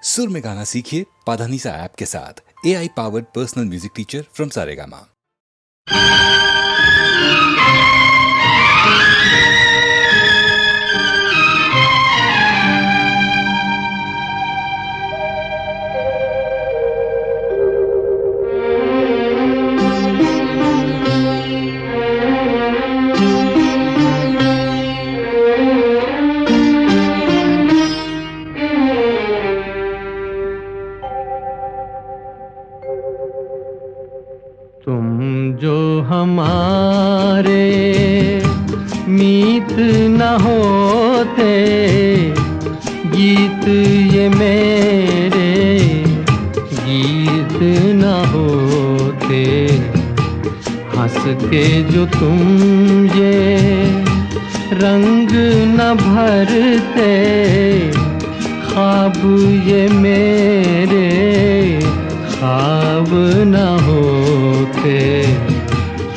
सुर में गाना सीखिए पाधानीसा ऐप के साथ। AI powered personal music teacher from Saregama. तुम जो हमारे मीत न होते, गीत ये मेरे गीत न होते। हंस के जो तुम ये रंग न भरते, ख्वाब ये मेरे ख्वाब न होते।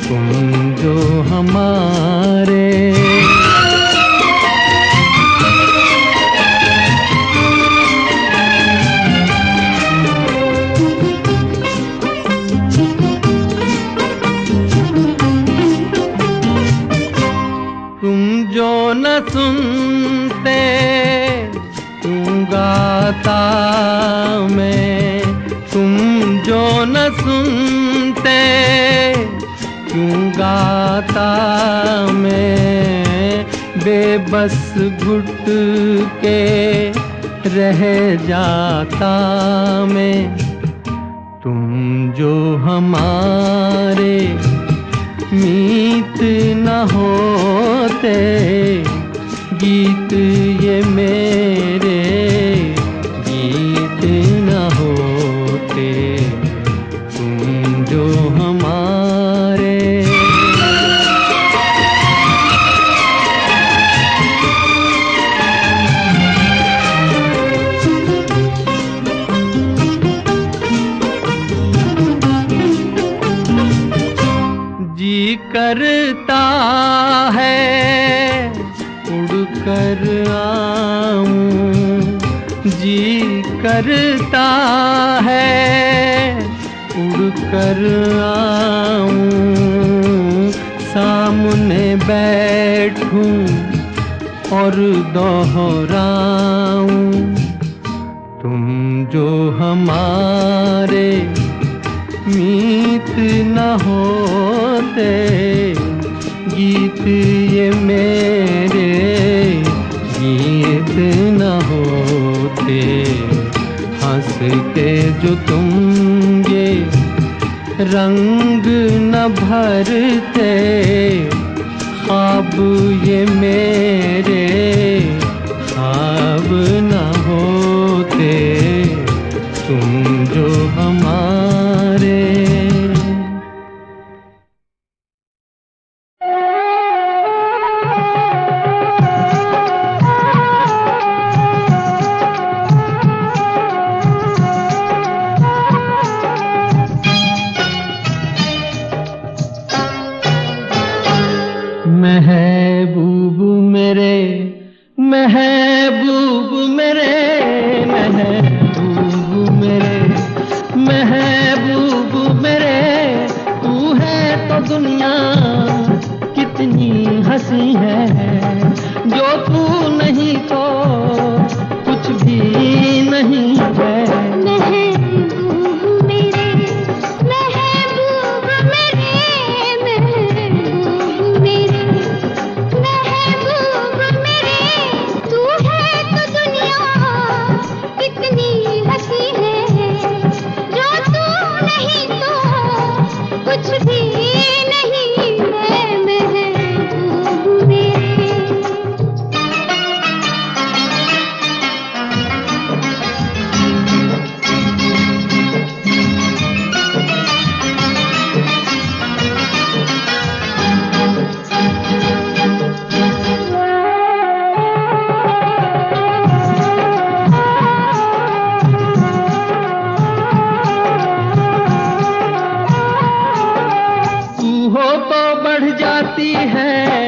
तुम जो हमारे तुम जो न सुनते, तुम गाता मैं। तुम जो न सुनते, क्यों गाता मैं। बेबस घुट के रह जाता मैं। तुम जो हमारे मीत न होते, गीत ये मेरे गीत न होते। तुम जो हमारे जी करता है उड़कर आऊं, जी करता है उड़कर आऊं। सामने बैठूं और दोहराऊं। तुम जो हमारे मीत न होते, गीत ये मेरे गीत न होते। हंस के जो तुम ये रंग न भरते, ख्वाब ये मेरे ख्वाब न होते। तुम जो हमारे महबूब मेरे, महबूब मेरे, महबूब मेरे, महबूब मेरे। तू है तो दुनिया कितनी हंसी है, जो तू नहीं तो कुछ भी नहीं है।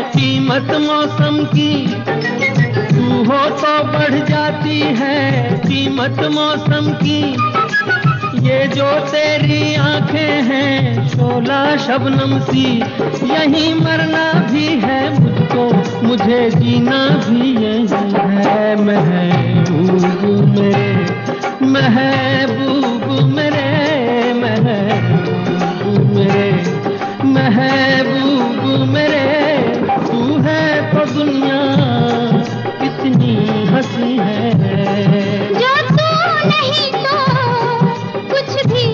कीमत मौसम की, तू हो तो बढ़ जाती है कीमत कीमत मौसम की, ये जो तेरी आंखें हैं शोला शबनम सी, यहीं मरना भी है मुझको, मुझे जीना भी यही है। महबूब मेरे, महबूब मेरे, महबूब मेरे, महबूब मेरे, तू है तो दुनिया कितनी हंसी है। जो तू नहीं तो कुछ भी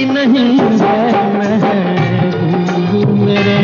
नहीं है महबूब मेरे।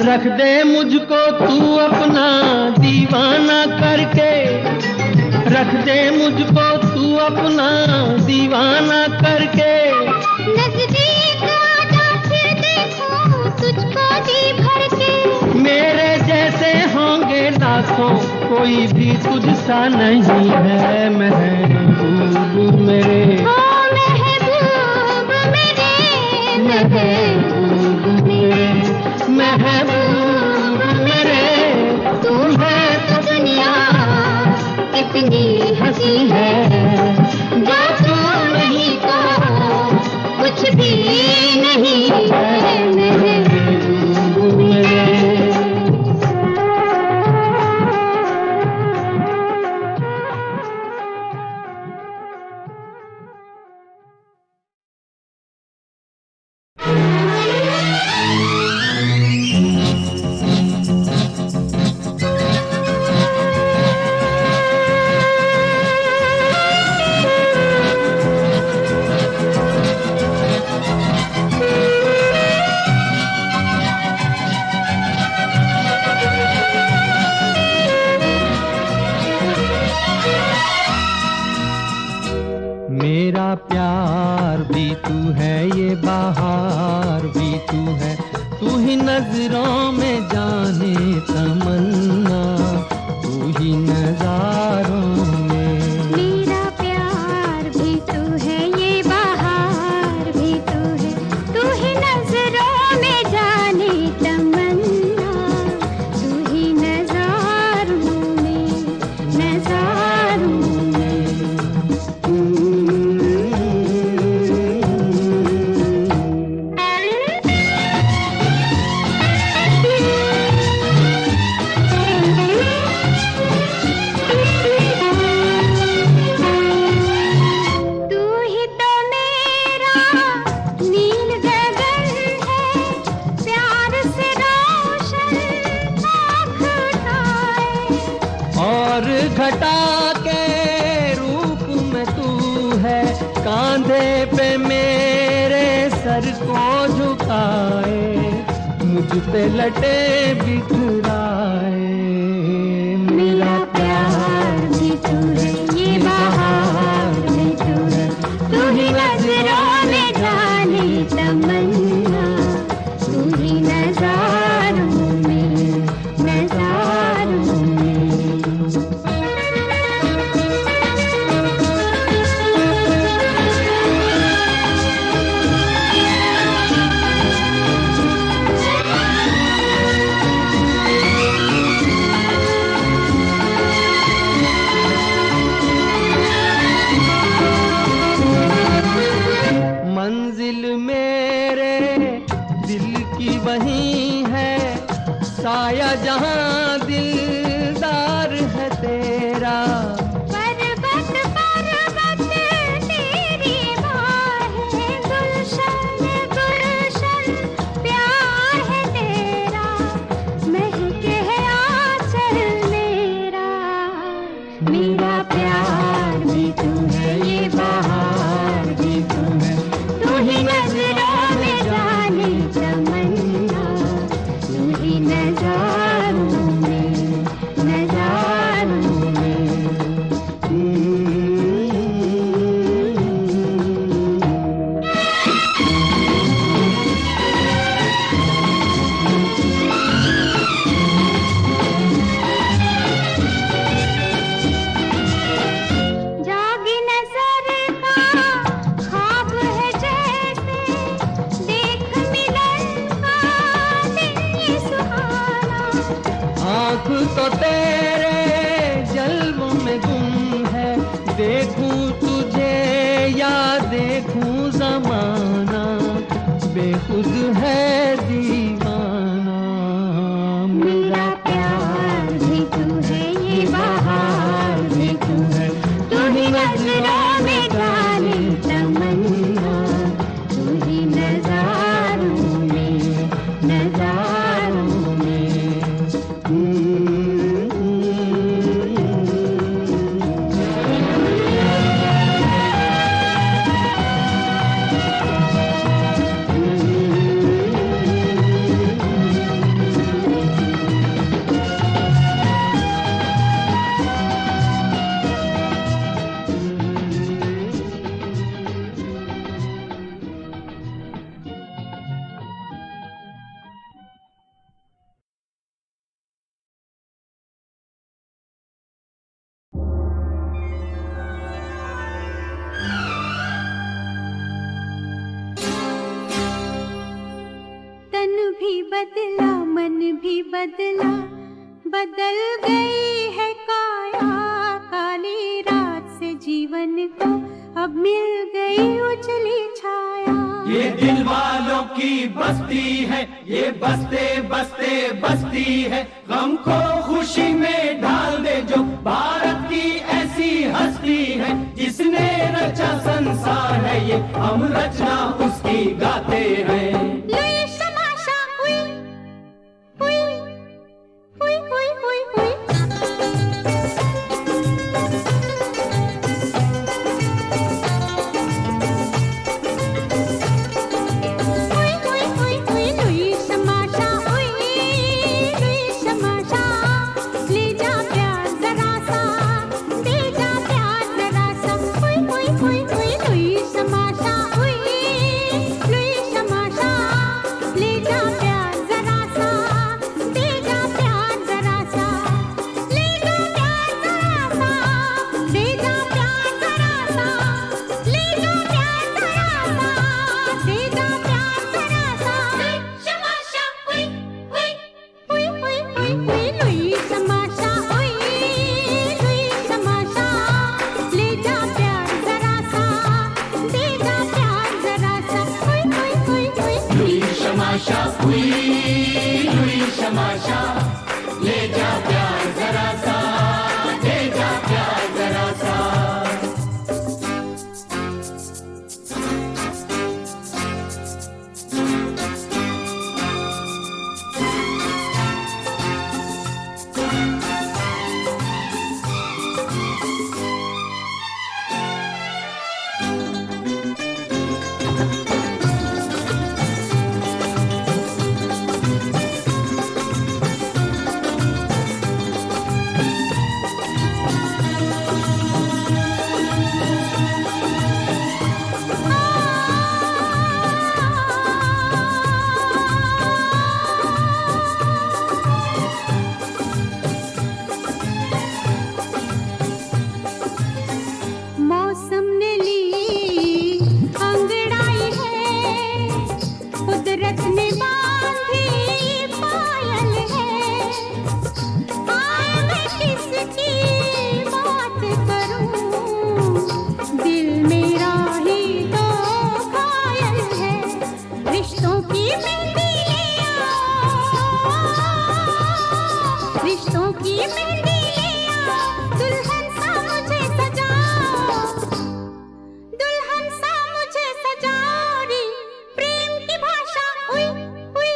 रख दे मुझको तू अपना दीवाना करके, रख दे मुझको तू अपना दीवाना करके। नजदीक आजा फिर देखूं तुझको जी भर के, मेरे जैसे होंगे लाखों कोई भी तुझसा नहीं है। महबूब मेरे, ओ महबूब मेरे, महबूब मेरे, महबूब मेरे, तू है तो दुनिया कितनी हंसी है। जो तू नहीं तो कुछ भी नहीं है महबूब मेरे। मेरा प्यार भी तू है, ये बहार भी तू है, तू ही नजरों में जाने तमन्ना, तू ही नजारों में। मेरा प्यार भी तू है, ये बहार भी तू है, तू ही नजरों में जाने तमन्ना, तू ही नजारों में, नजारों में। घटा के रूप में तू है, कांधे पे मेरे सर को झुकाए, मुझ पे लटे बिखराए। मेरा प्यार भी तू है, ये बहार भी तू है, तू ही नजरों में जाने तमन्ना, तू ही नजारों साया जहां दिलदार है तेरा। पर्वत पर्वत तेरी बाहें, गुलशन गुलशन प्यार है तेरा, महके है आंचल मेरा। मेरा प्यार भी तू है, ये बहार भी तू है, तू ही नजरों में जाने तमन्ना, तू ही नजारों में नजारों में। जागी नजर का ख्वाब है जैसे, देख मिलन का दिन ये सुहाना। आँख तो तेरे जल्वों में गुम है, देखूं तुझे या देखूं जमाना, बेखुद है दीवाना। मेरा प्यार भी तू है, ये बहार भी तू है, तू ही नजरों में जाने तमन्ना, तू ही नजारों में नजारों में। तन भी बदला, मन भी बदला, बदल गई है काया। काली रात से जीवन को अब मिल गई उजली छाया। ये दिल वालों की बस्ती है, ये बसते बसते बस्ती है, गम को खुशी में ढाल दे जो भारत की ऐसी हस्ती है, जिसने रचा संसार है ये, हम रचना उसकी गाते हैं। लुई समाशा हुई हुई हुई हुई हुई हुई। शमाशा हुई हुई शमाशा, ले जा प्यार जरा सा, ले जा प्यार जरा सा। बातों की मेहंदी ले आओ, दुल्हन सा मुझे सजाओ, दुल्हन सा मुझे सजाओ रे। प्रेम की भाषा हुई हुई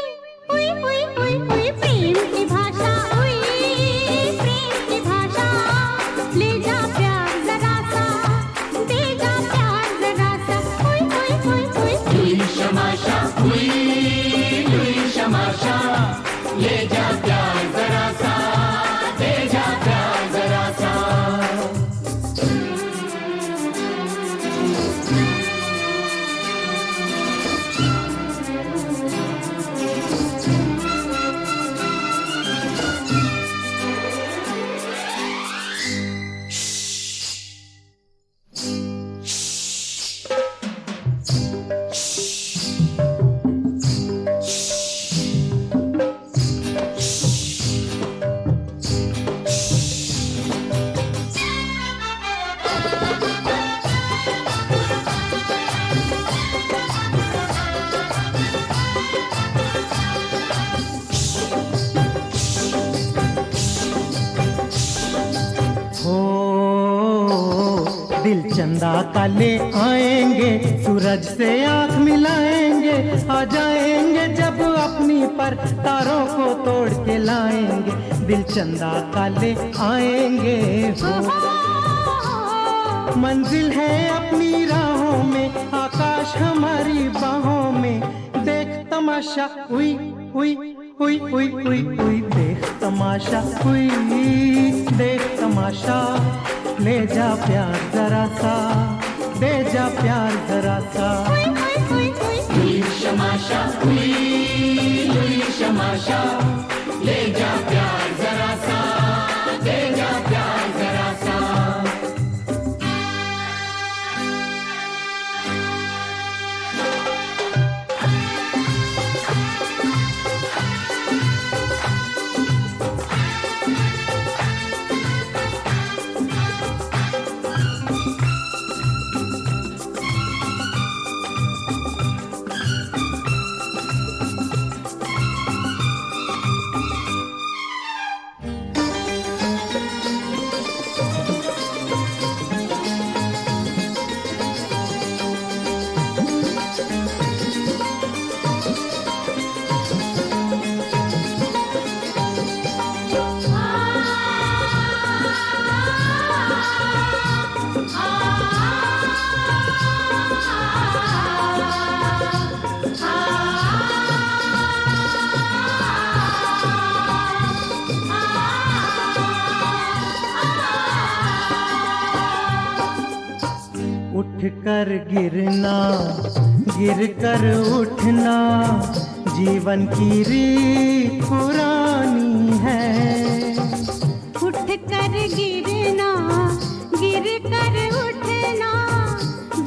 हुई हुई हुई हुई, प्रेम की भाषा हुई, प्रेम की भाषा। ले जा प्यार जरा सा, दे जा प्यार जरा सा, हुई हुई हुई हुई। लुई शमाशा हुई, लुई शमाशा, ले जा प्यार जरा सा, दे जा प्यार जरा सा। दिल चंदा का ले आएंगे, सूरज से आंख मिलाएंगे, आ जाएंगे जब अपनी पर तारों को तोड़ के लाएंगे। दिल चंदा का ले आएंगे हो, मंजिल है अपनी राहों में, आकाश हमारी बाहों में। देख तमाशा हुई हुई हुई हुई हुई हुई, देख तमाशा हुई, देख तमाशा। ले जा प्यार जरा सा, दे जा प्यार जरा सा। लुई शमाशा हुई, लुई शमाशा, ले जा प्यार जरा सा, दे जा प्यार जरा सा। उठ कर गिरना, गिर कर उठना, जीवन की रीत पुरानी है। उठ कर गिरना, गिर कर उठना,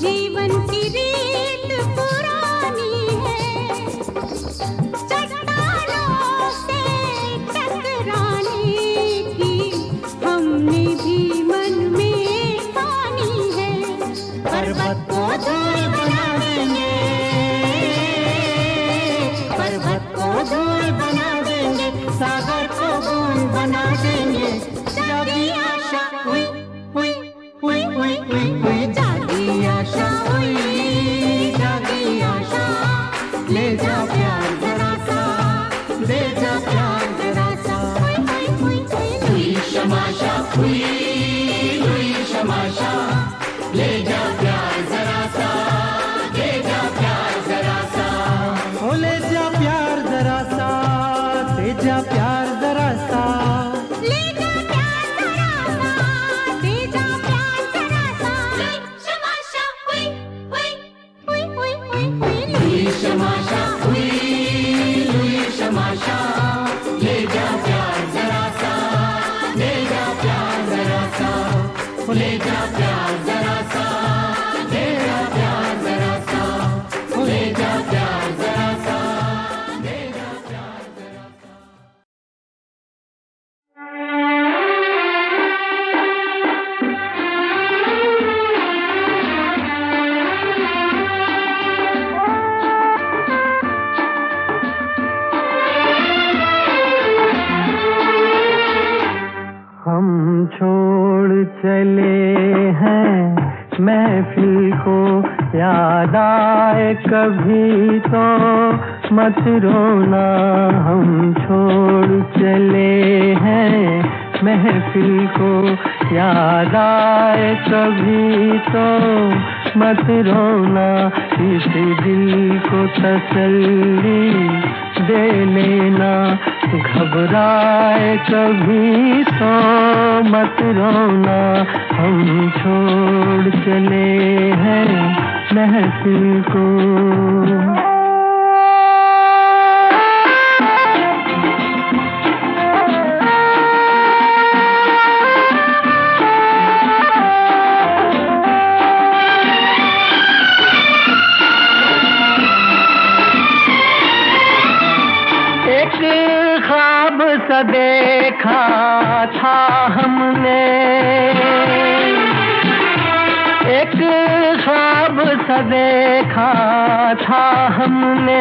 जीवन की रीत पुरानी है। चट्टानों से टकराने की हमने भी मन में ठानी है। पर्वत को धूल बना देंगे, पर्वत को धूल बना देंगे, सागर को बूंद बना देंगे। जागी आशा हुई हुई हुई हुई हुई हुई, जागी आशा हुई, जागी आशा। ले जा प्यार जरा सा, दे जा प्यार जरा सा। लुई शमाशा हुई, लुई शमाशा, ले जा प्यार जरा सा, दे जा प्यार जरा सा। ओ ले जा प्यार जरा सा, दे जा प्यार जरा सा। ले जा प्यार जरा सा, चले हैं महफिल को याद आए कभी तो मत रोना, हम छोड़ चले हैं महफिल को याद आए कभी तो मत रोना, इस दिल को तसल्ली दे लेना, घबराए कभी तो मत रोना, हम छोड़ चले हैं महफिल को। ख्वाब सा देखा था हमने, एक ख्वाब सा देखा था हमने,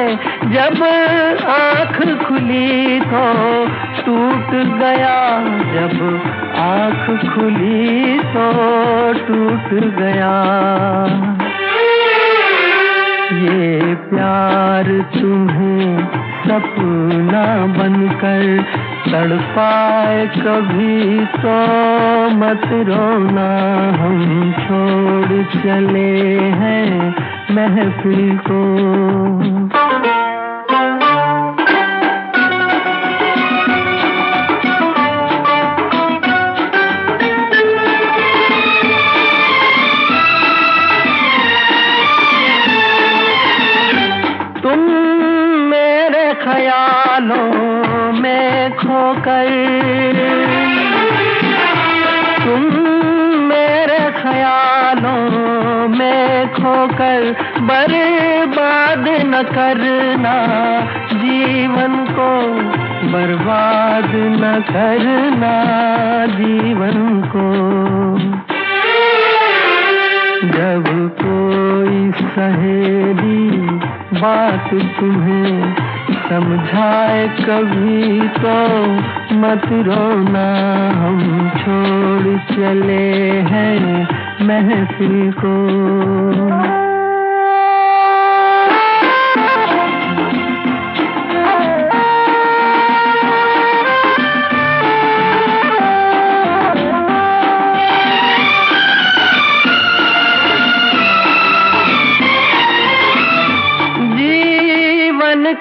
जब आँख खुली तो टूट गया, जब आँख खुली तो टूट गया। ये प्यार तुम्हें सपना बनकर तड़पाए कभी तो मत रोना, हम छोड़ चले हैं महफिल को। ख्यालों में खोकर तुम मेरे ख्यालों में खोकर बर्बाद न करना जीवन को, बर्बाद न करना जीवन को। जब कोई सहेली बात तुम्हें समझाए कभी तो मत रोना, हम छोड़ चले हैं महफिल को।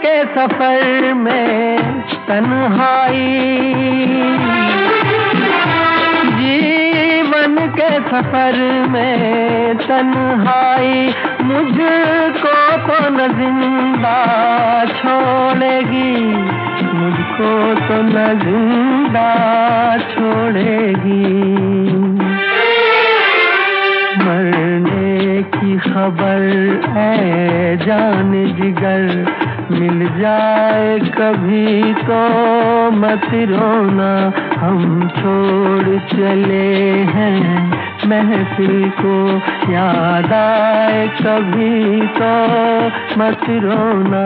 के सफर में तन्हाई, जीवन के सफर में तन्हाई, मुझको तो न जिंदा छोड़ेगी, मुझको तो न जिंदा छोड़ेगी। मरने की खबर है जान जिगर मिल जाए कभी तो मत रोना, हम छोड़ चले हैं महफिल को याद आए कभी तो मत रोना,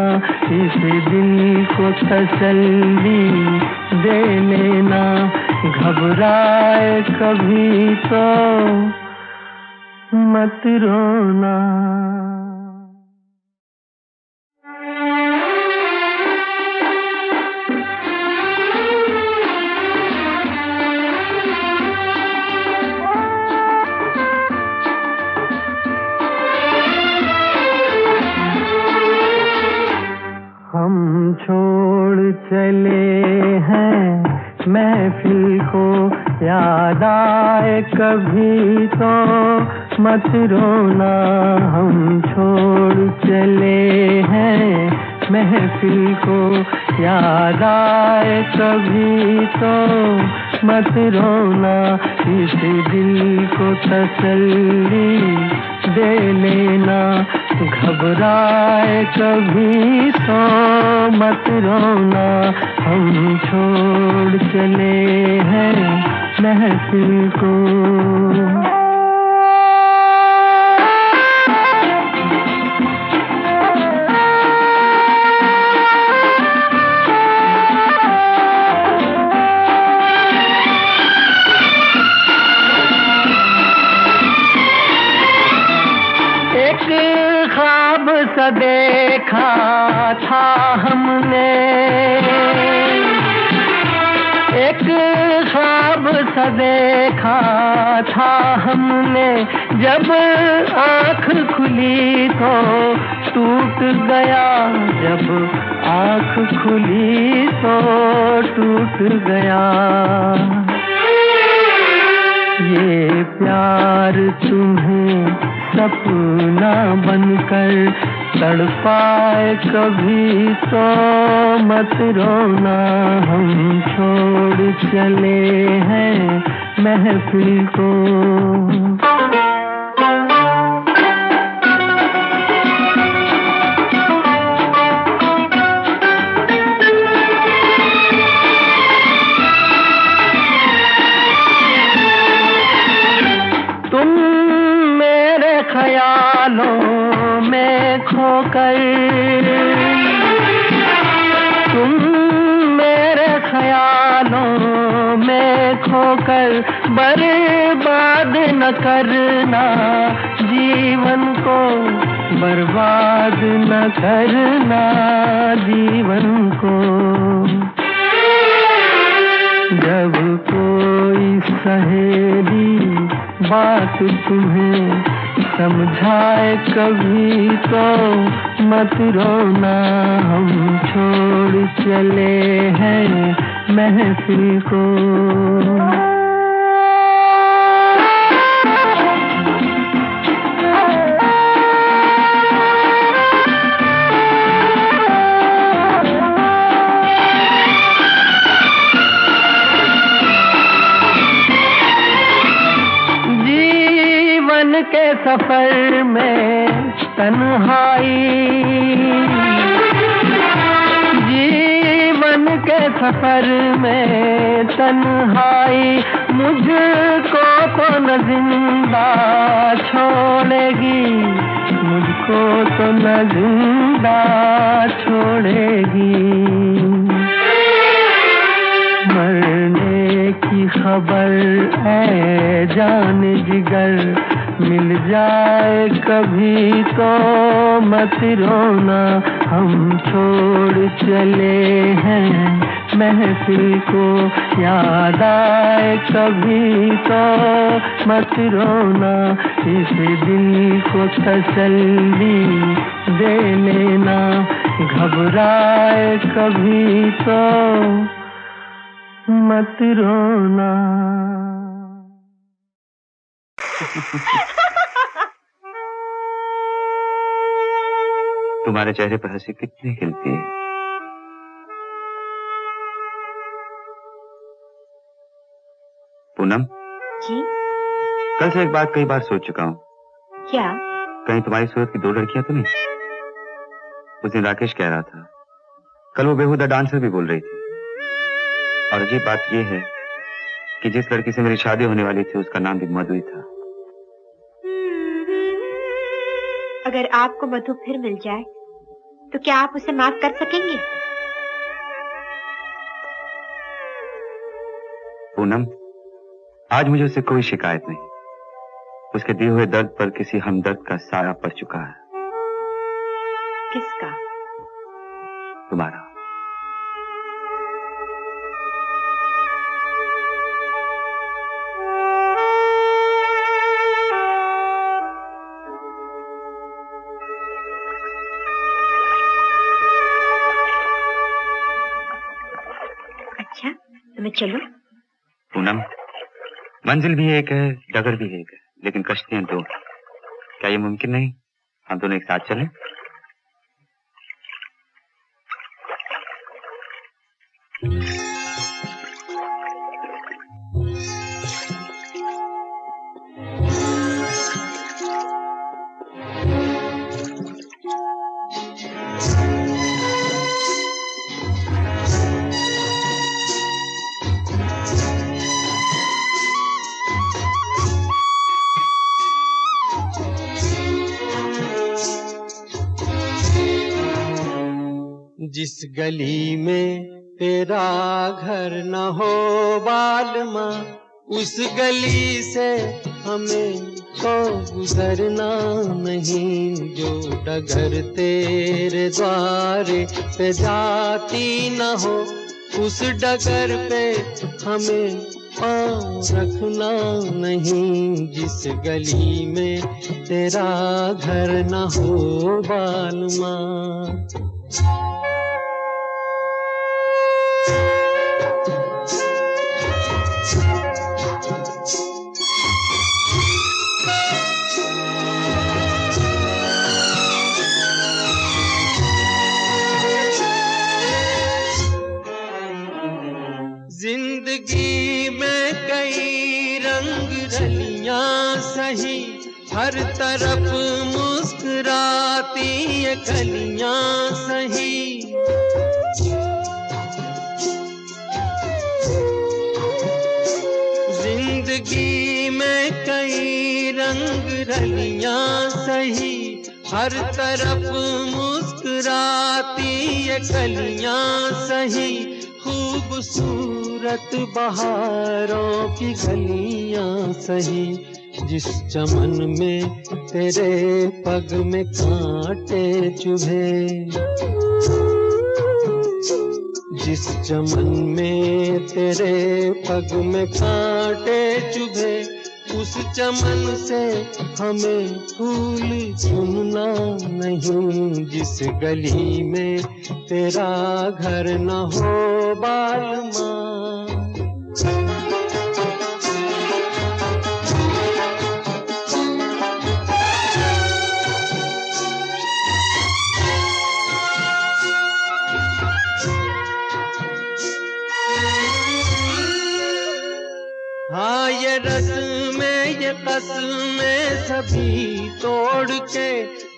इस दिल को तसल्ली दे लेना, घबराए कभी तो मत रोना। हम छोड़ चले हैं महफिल को याद आए कभी तो मत रोना, हम छोड़ चले हैं महफिल को याद आए कभी तो मत रोना, इस दिल को तसल्ली दे लेना, घबराए कभी तो मत रोना, हम छोड़ चले हैं महफिल को। देखा था हमने, एक ख्वाब सा देखा था हमने, जब आँख खुली तो टूट गया, जब आँख खुली तो टूट गया। ये प्यार तुम्हें सपना बनकर तड़पाए कभी तो मत रोना, हम छोड़ चले हैं महफिल को। ख्यालों में खोकर तुम मेरे ख्यालों में खोकर बर्बाद न करना जीवन को, बर्बाद न करना जीवन को। जब कोई सहेली बात तुम्हें समझाए कभी तो मत रोना, हम छोड़ चले हैं महफिल को। के सफर में तन्हाई, जीवन के सफर में तन्हाई, मुझको तो न जिंदा छोड़ेगी, मुझको तो न जिंदा छोड़ेगी। मरने की खबर है जान जिगर, मिल जाए कभी तो मत रोना, हम छोड़ चले हैं महफिल को। याद आए कभी तो मत रोना, इस दिल को तसल्ली दे लेना, घबराए कभी तो मत रोना। तुम्हारे चेहरे पर हंसी कितनी खिलती है। पूनम जी? कल से एक बात कई बार सोच चुका हूँ। क्या? कहीं तुम्हारी सूरत की 2 लड़कियां तो नहीं? उस दिन राकेश कह रहा था, कल वो बेहुदा डांसर भी बोल रही थी। और अजीब बात यह है कि जिस लड़की से मेरी शादी होने वाली थी उसका नाम भी मधु ही था। अगर आपको मधु फिर मिल जाए तो क्या आप उसे माफ कर सकेंगे? पूनम, आज मुझे उससे कोई शिकायत नहीं। उसके दिए हुए दर्द पर किसी हमदर्द का साया पड़ चुका है। किसका? तुम्हारा। अच्छा, तो मैं चलूं? पूनम, मंजिल भी एक है, डगर भी एक है, लेकिन कश्तियां 2। क्या ये मुमकिन नहीं हम दोनों एक साथ चलें? जिस गली में तेरा घर न हो बालमा, उस गली से हमें तो गुजरना नहीं, जो डगर तेरे द्वारे पे जाती न हो, उस डगर पे हमें पाँव रखना नहीं। जिस गली में तेरा घर न हो बालमा। जिंदगी में कई रंग रलियां सही, हर तरफ मुस्कुराती ये कलियां सही। जिंदगी में कई रंग रलियां सही, हर तरफ मुस्कुराती ये कलियां सही। खूबसूरत बहारों की गलियां सही, जिस चमन में तेरे पग में कांटे चुभे। जिस चमन में तेरे पग में कांटे चुभे, उस चमन से हमें फूल चुनना नहीं। जिस गली में तेरा घर न हो बालमा। हाँ ये रस्में ये कसमें सभी तोड़ के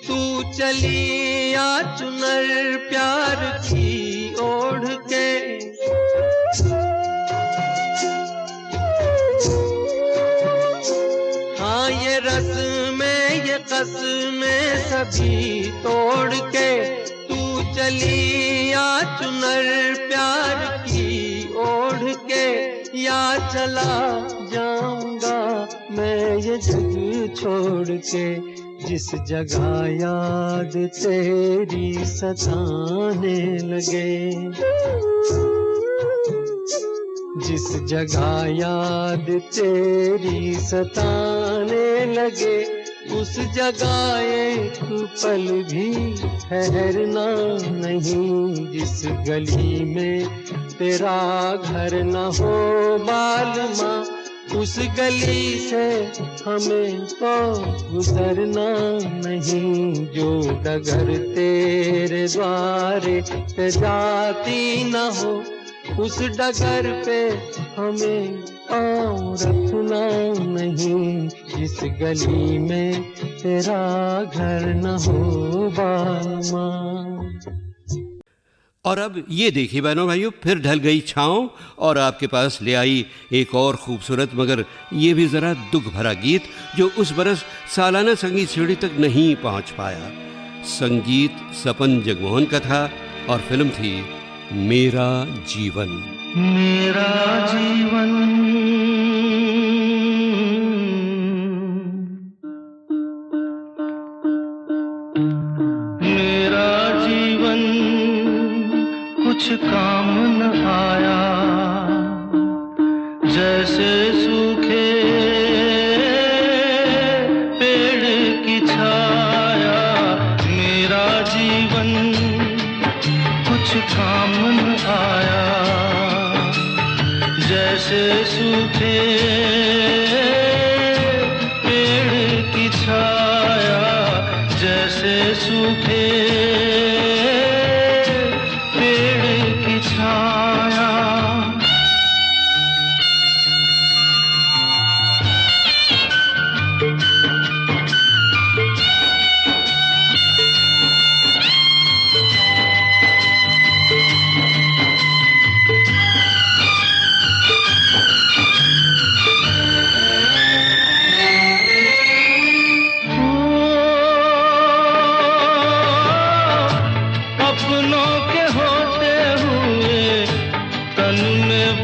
तू चली आ चुनर प्यार की ओढ़ के। हाँ ये रस्में ये कसमें सभी तोड़ के तू चली आ चुनर प्यार की ओढ़ के। या चला जाऊंगा मैं ये जग छोड़ के, जिस जगह याद तेरी सताने लगे। जिस जगह याद तेरी सताने लगे, उस जगह एक पल भी ठहरना नहीं। जिस गली में तेरा घर न हो बालमा, उस गली से हमें तो गुजरना नहीं। जो डगर तेरे द्वारे पे जाती न हो, उस डगर पे हमें पाँव रखना नहीं। जिस गली में तेरा घर न हो बालमा। और अब ये देखिए बहनों भाइयों, फिर ढल गई छाँव और आपके पास ले आई एक और खूबसूरत मगर ये भी ज़रा दुख भरा गीत, जो उस बरस सालाना संगीत सीढ़ी तक नहीं पहुंच पाया। संगीत सपन जगमोहन का था और फिल्म थी मेरा जीवन। मेरा जीवन कुछ काम न आया, जैसे सूखे पेड़ की छाया। मेरा जीवन कुछ काम न आया, जैसे सूखे पेड़ की छाया। जैसे सूखे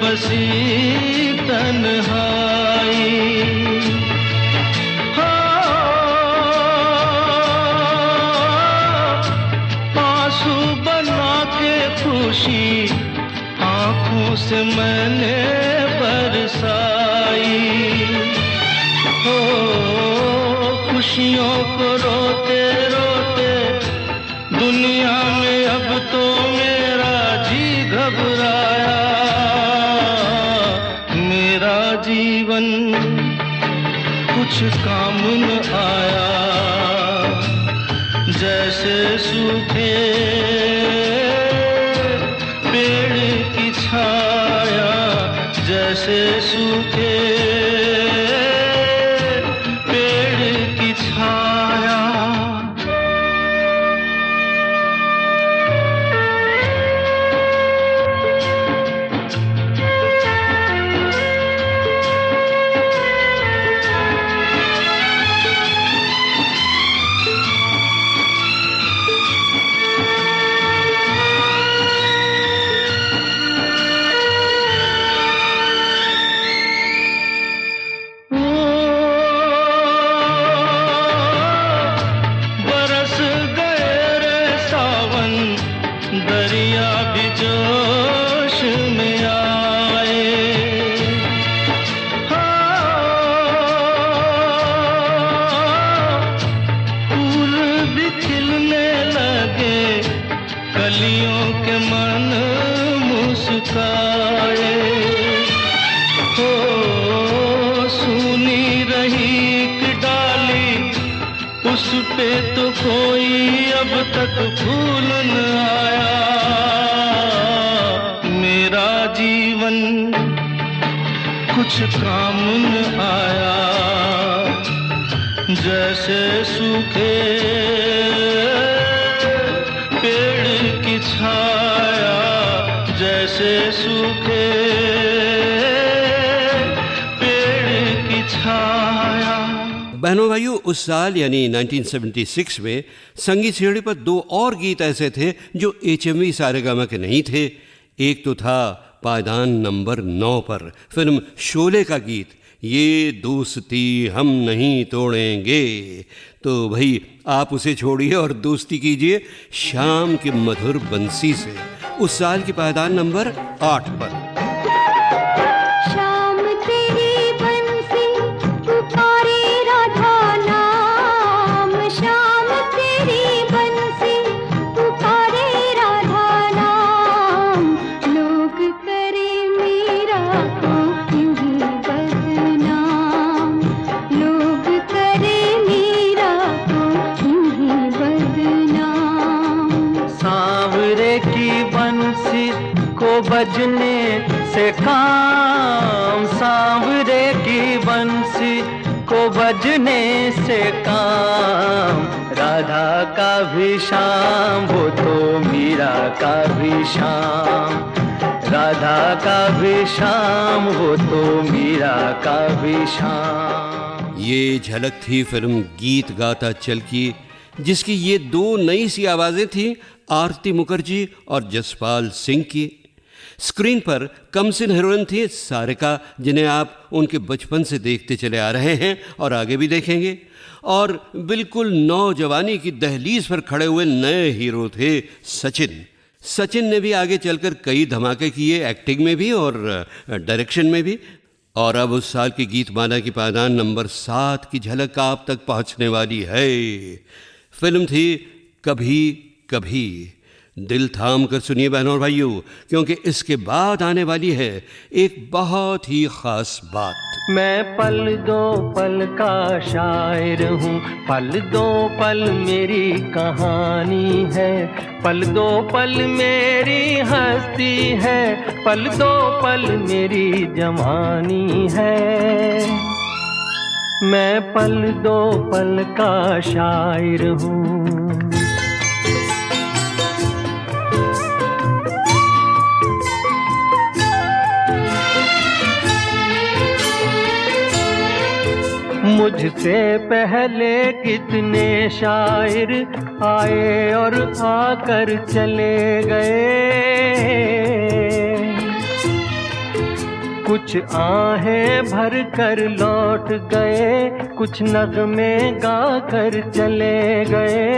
बसी तन्हाई। हाँ से मैंने बरसाई। हो खुशियों को रोते रोते दुनिया में अब तो मेरा जी घबराया। मेरा जीवन कुछ काम न आया, जैसे सूखे पेड़ की छाया, जैसे सूखे पेड़ की छाया। दरिया भी जोश में आए। फूल भी खिलने लगे, कलियों के मन मुस्काए। हो सुनी रही कि डाली, उस पे तो कोई अब तक फूल न आया। मेरा जीवन कुछ काम न आया, जैसे सूखे पेड़ की छाया, जैसे सूखे पेड़ की छाया। बहनों भाइयों, उस साल यानी 1976 में संगीत सीढ़ी पर 2 और गीत ऐसे थे जो HMV सारेगामा के नहीं थे। एक तो था पायदान नंबर 9 पर फिल्म शोले का गीत, ये दोस्ती हम नहीं तोड़ेंगे। तो भाई आप उसे छोड़िए और दोस्ती कीजिए शाम की मधुर बंसी से, उस साल की पायदान नंबर 8 पर। बजने से काम, सांवरे की बंसी को बजने से काम। राधा का भी शाम, वो तो मीरा का भी शाम। राधा का भी शाम, वो तो मीरा का भी शाम। ये झलक थी फिल्म गीत गाता चल की, जिसकी ये 2 नई सी आवाजें थी, आरती मुखर्जी और जसपाल सिंह की। स्क्रीन पर कमसिन हीरोइन थी सारिका, जिन्हें आप उनके बचपन से देखते चले आ रहे हैं और आगे भी देखेंगे। और बिल्कुल नौजवानी की दहलीज पर खड़े हुए नए हीरो थे सचिन। सचिन ने भी आगे चलकर कई धमाके किए, एक्टिंग में भी और डायरेक्शन में भी। और अब उस साल की गीतमाला की पायदान नंबर 7 की झलक आप तक पहुंचने वाली है। फिल्म थी कभी कभी। दिल थाम कर सुनिए बहनों और भाइयों, क्योंकि इसके बाद आने वाली है एक बहुत ही खास बात। मैं पल दो पल का शायर हूँ, पल दो पल मेरी कहानी है। पल दो पल मेरी हस्ती है, पल दो पल मेरी जवानी है। मैं पल दो पल का शायर हूँ। मुझसे पहले कितने शायर आए और आकर चले गए। कुछ आहें भर कर लौट गए, कुछ नगमे गा कर चले गए।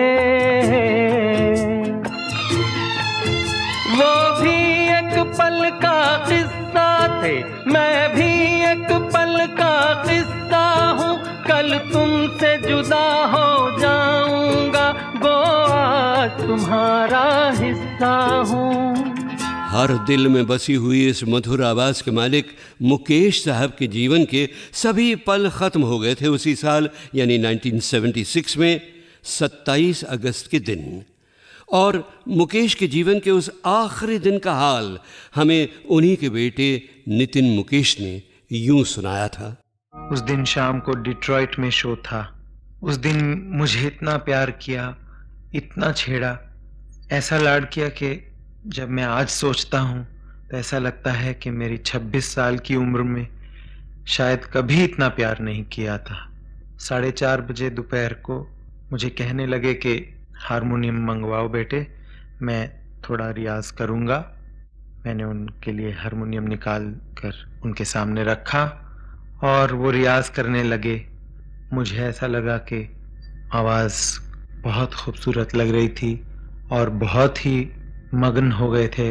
वो भी एक पल का किस्सा थे, मैं भी एक पल का किस्सा हूँ। कल तुमसे जुदा हो जाऊंगा, गो आज तुम्हारा हिस्सा हूँ। हर दिल में बसी हुई इस मधुर आवाज़ के मालिक मुकेश साहब के जीवन के सभी पल ख़त्म हो गए थे उसी साल यानी 1976 में 27 अगस्त के दिन। और मुकेश के जीवन के उस आखिरी दिन का हाल हमें उन्हीं के बेटे नितिन मुकेश ने यूं सुनाया था। उस दिन शाम को डिट्रॉइट में शो था। उस दिन मुझे इतना प्यार किया, इतना छेड़ा, ऐसा लाड किया कि जब मैं आज सोचता हूँ तो ऐसा लगता है कि मेरी 26 साल की उम्र में शायद कभी इतना प्यार नहीं किया था। 4:30 बजे दोपहर को मुझे कहने लगे कि हारमोनियम मंगवाओ बेटे, मैं थोड़ा रियाज करूँगा। मैंने उनके लिए हारमोनियम निकाल कर उनके सामने रखा और वो रियाज करने लगे। मुझे ऐसा लगा कि आवाज़ बहुत खूबसूरत लग रही थी और बहुत ही मगन हो गए थे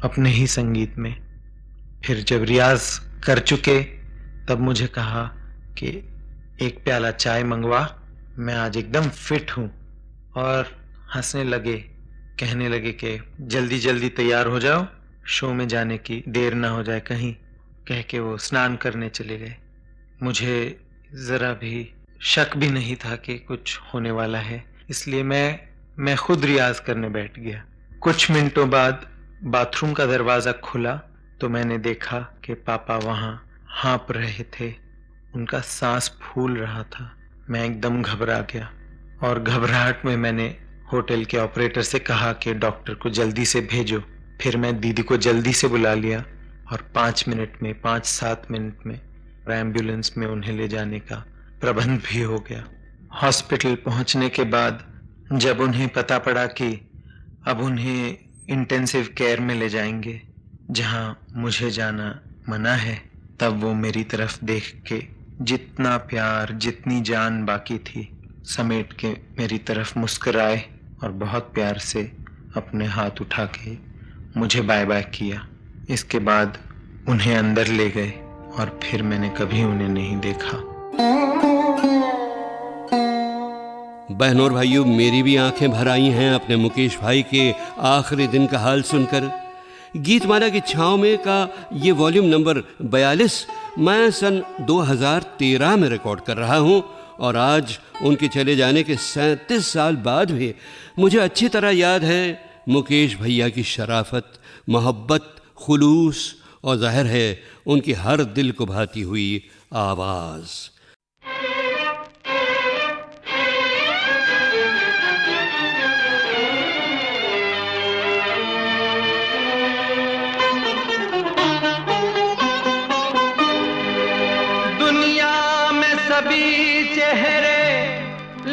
अपने ही संगीत में। फिर जब रियाज कर चुके तब मुझे कहा कि एक प्याला चाय मंगवा, मैं आज एकदम फिट हूँ। और हंसने लगे, कहने लगे कि जल्दी जल्दी तैयार हो जाओ, शो में जाने की देर ना हो जाए कहीं। कह के वो स्नान करने चले गए। मुझे ज़रा भी शक भी नहीं था कि कुछ होने वाला है, इसलिए मैं खुद रियाज करने बैठ गया। कुछ मिनटों बाद बाथरूम का दरवाज़ा खुला तो मैंने देखा कि पापा वहाँ हाँप रहे थे, उनका सांस फूल रहा था। मैं एकदम घबरा गया और घबराहट में मैंने होटल के ऑपरेटर से कहा कि डॉक्टर को जल्दी से भेजो। फिर मैं दीदी को जल्दी से बुला लिया और 5-7 मिनट में एम्बुलेंस में उन्हें ले जाने का प्रबंध भी हो गया। हॉस्पिटल पहुंचने के बाद जब उन्हें पता पड़ा कि अब उन्हें इंटेंसिव केयर में ले जाएंगे जहां मुझे जाना मना है, तब वो मेरी तरफ देख के जितना प्यार, जितनी जान बाकी थी समेट के मेरी तरफ मुस्कुराए और बहुत प्यार से अपने हाथ उठा के मुझे बाय बाय किया। इसके बाद उन्हें अंदर ले गए और फिर मैंने कभी उन्हें नहीं देखा। बहनों और भाइयों, मेरी भी आंखें भर आई हैं अपने मुकेश भाई के आखिरी दिन का हाल सुनकर। गीतमाला की छाँव में का ये वॉल्यूम नंबर 42 मैं सन 2013 में रिकॉर्ड कर रहा हूँ और आज उनके चले जाने के 37 साल बाद भी मुझे अच्छी तरह याद है मुकेश भैया की शराफत, मोहब्बत, खुलूस और जाहिर है उनकी हर दिल को भाती हुई आवाज़। सभी चेहरे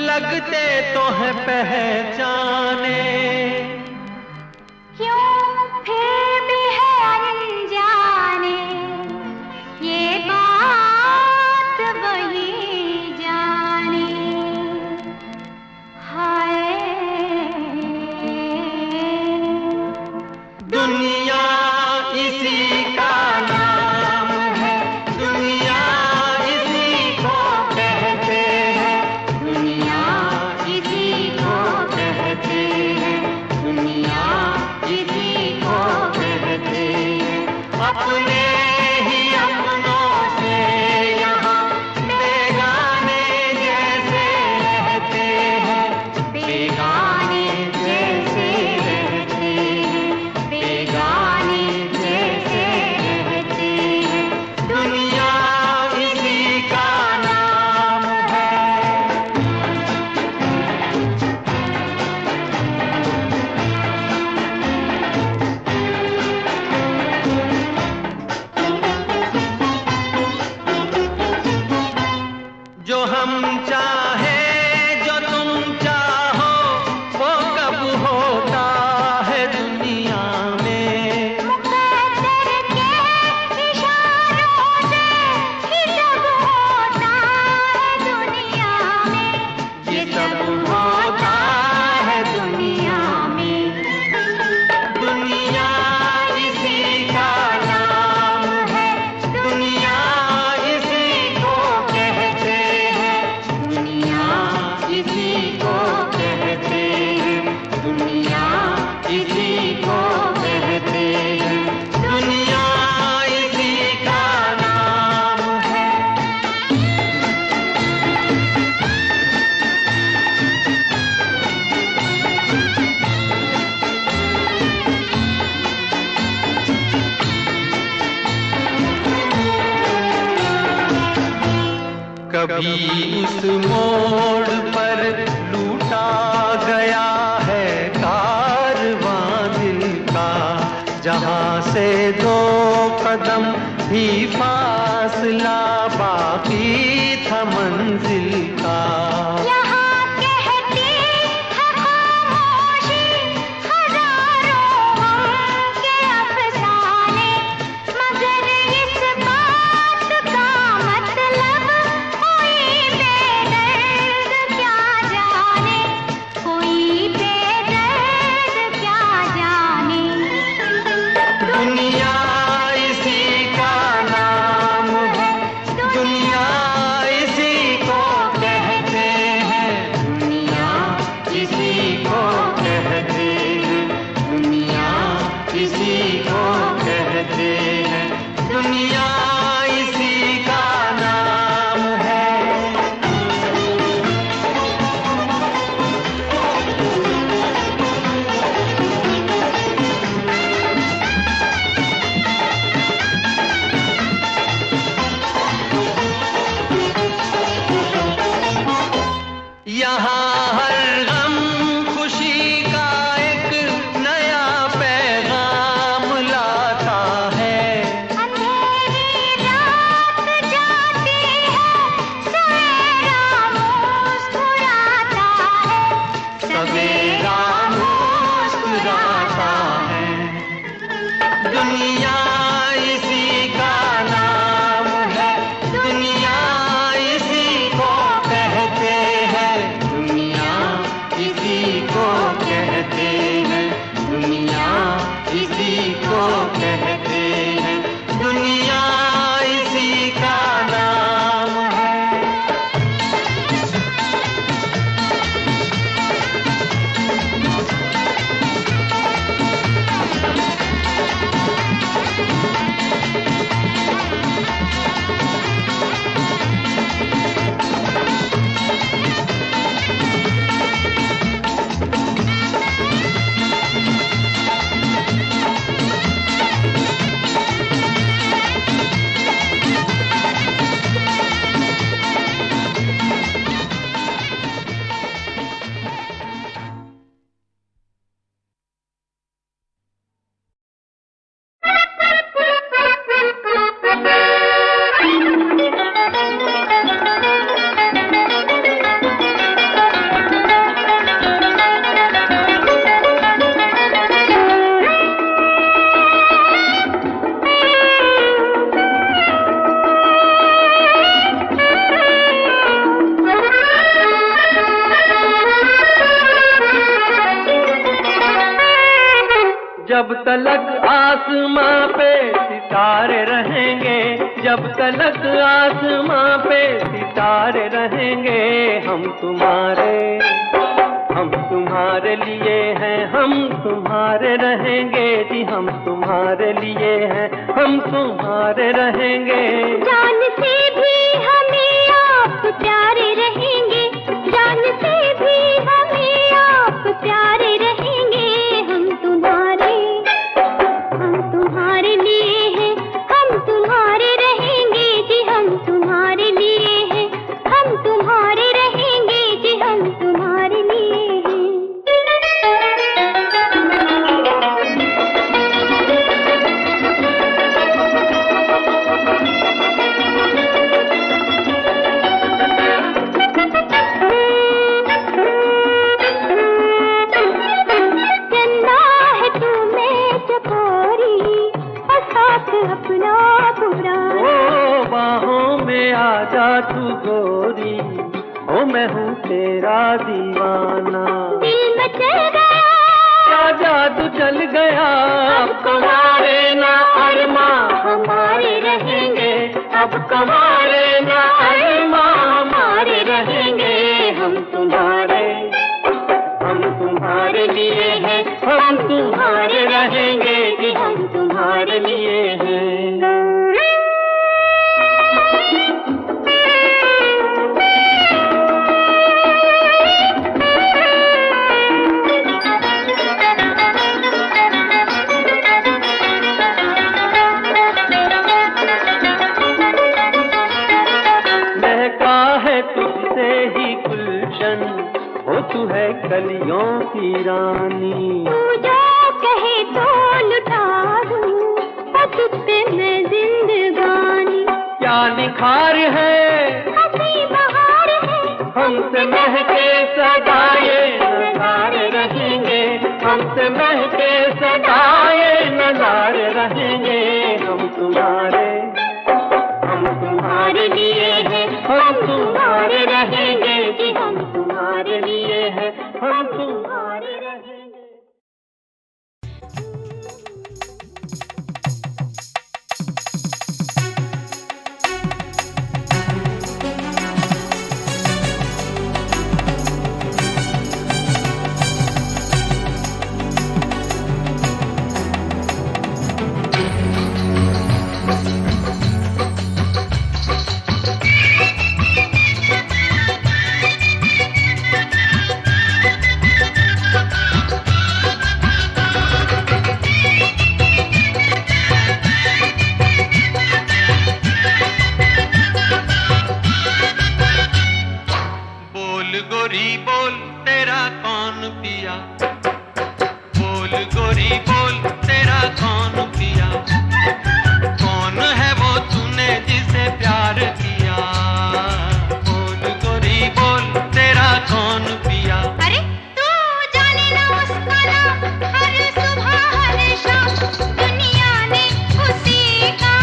लगते तो हैं पहचाने, क्यों फिर भी है अनजाने, ये बात वही जाने। हाय दुनिया इसी का नाम है, दुनिया कभी उस मोड़ पर लूटा गया है कारवां दिल का, जहां से 2 कदम भी फासला बाकी था मंजिल का। जब तलक आसमां पे सितारे रहेंगे, जब तलक आसमां पे सितारे रहेंगे, हम तुम्हारे लिए हैं, हम तुम्हारे रहेंगे जी, हम तुम्हारे लिए हैं, हम तुम्हारे रहेंगे। जान से भी हमें आप प्यारे रहेंगे, जान से भी हमें आप प्यारे रहेंगे, हम तुम्हारे लिए हैं, हम तुम्हारे रहेंगे जी, हम तुम्हारे लिए हैं, हम तुम्हारे रहेंगे जी, हम तुम्हारे लिए हैं। तू गोरी ओ मैं हूँ तेरा दीवाना, दिल में चल गया क्या जादू चल गया, अब कमारे ना अरमा हमारे रहेंगे, अब कमारे ना अरमा हमारे रहेंगे, हम तुम्हारे लिए हैं, हम तुम्हारे रहेंगे कि हम तुम्हारे लिए हैं। कलियों की रानी। तू जो कहे तो लुटा दूं, तुझ पे मैं जिंदगानी। क्या निखार है, हंसी बहार है, हमसे महके सदाए नज़ारे रहेंगे, हमसे महके सदाए नज़ारे रहेंगे। हम तुम्हारे लिए हैं, हम तुम्हारे रहेंगे कि हम तुम्हारे लिए हैं, हम तुम्हारे रहेंगे। गोरी बोल तेरा कौन पिया, बोल गोरी बोल तेरा कौन पिया, कौन है वो तूने जिसे प्यार किया, बोल गोरी बोल तेरा कौन पिया। अरे तू जाने ना उसका नाम, हर सुबह हर शाम दुनिया ने उसी का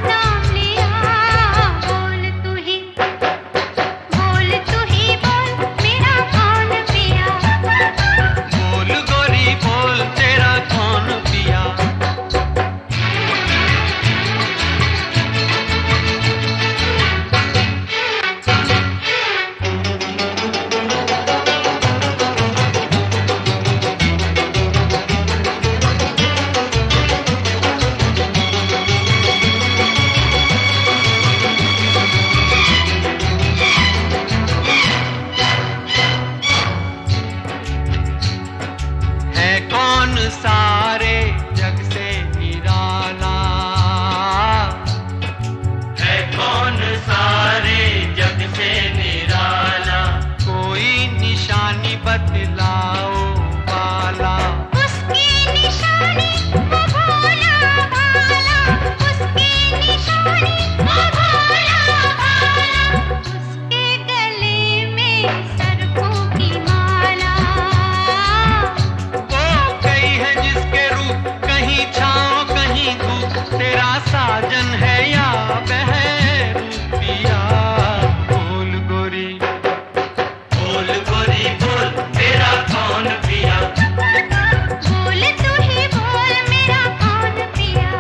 नाम लिया। बोल तू ही बोल मेरा कौन पिया, बोल गोरी बोल तेरा कौन पिया। है कौन सारे जग से निराला, है कौन सारे जग से निराला, कोई निशानी बतलाओ वाला। उसकी निशानी वो भोला भाला, उसकी निशानी वो भोला भाला, उसके गले में सरकों की माला। वो कई है जिसके रूप कहीं छाँव कहीं धूप, तेरा साजन है या बहरूपिया। बोल गोरी बोल तेरा कौन पिया, बोल तू ही बोल मेरा कौन पिया।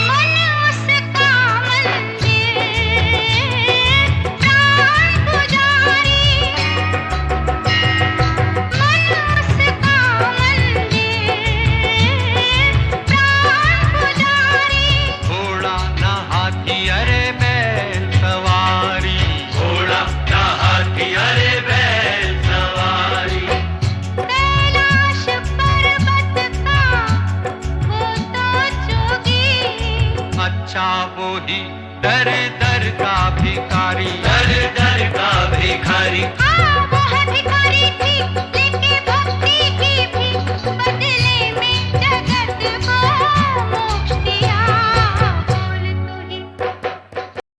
मन उसका मंदिर, प्राण पुजारी, मन उसका मंदिर, प्राण पुजारी। घोड़ा ना हाथी अरे बैल सवारी, घोड़ा ना हाथी अरे बैल सवारी। कैलाश पर्वत का वो तो जोगी, अच्छा वो ही दर दर का भिखारी, दर दर का भिखारी।